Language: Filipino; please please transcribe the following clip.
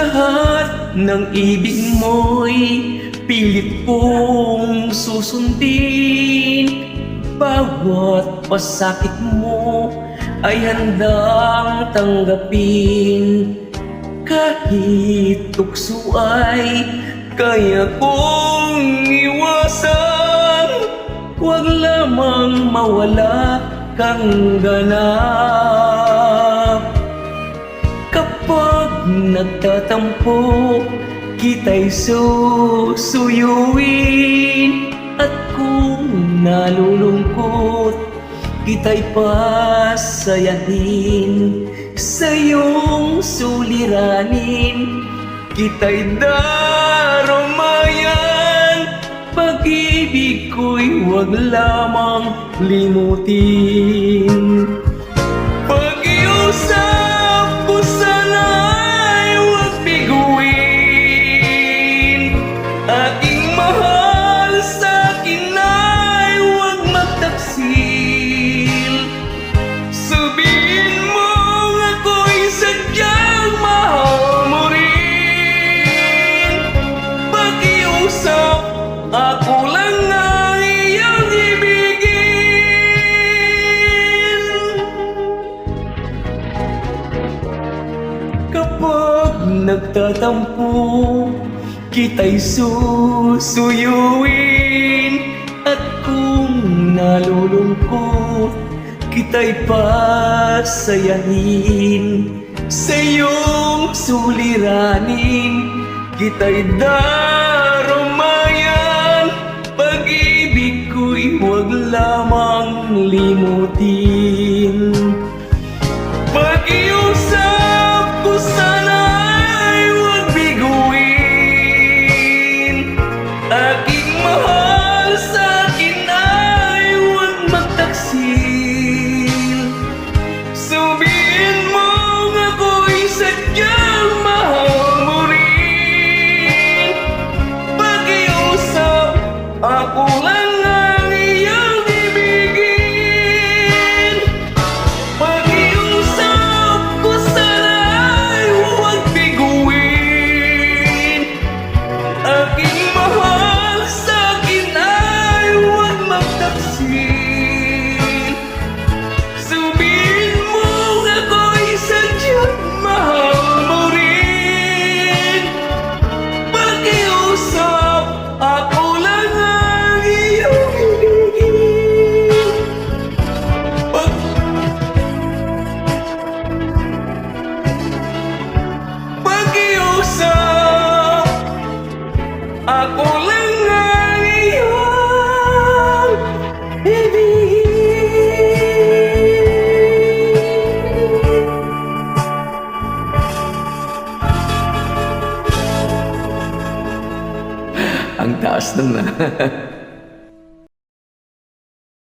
Lahat ng ibig mo'y pilit kong susundin. Bawat pasakit mo ay handang tanggapin. Kahit tukso ay kaya kong iwasan. Huwag lamang mawala kang ganap. Kapag nagtatampo, kita'y susuyuin. At kung nalulungkot, kita'y pasayahin. Sa iyong suliranin, kita'y daramayan. Pag-ibig ko'y huwag lamang limutin. Pag-iusap ko sana'y huwag biguin. Aking mahal, sa'kin ay huwag magtaksil. Sabihin mo ako'y sadyang mahal mo rin. Pag-iusap, ako lang ang iyong ibigin. Kapag nagtatampo, kita'y susuyuin. At kung nalulungkot, kita'y pasayahin. Sa iyong suliranin, kita'y daramayan. Pag-ibig ko'y huwag lamang limutin. Pag-iusap ko sana'y huwag biguin. Aking mahal, sa'kin ay huwag magtaksil. Sabihin mo ako'y sadyang mahal mo rin. Pag-iusap, ako lang ang iyong ibigin. Pag-iusap ko sana'y huwag biguin. Aking mahal, sa'kin ay huwag magtaksil. Sabihin mo ako'y sadyang mahal mo rin. Pag-iusap, ako lang ang iyong ibigin. Pag-iusap, ako lang ang iyong ibigin. Ang taas nun na.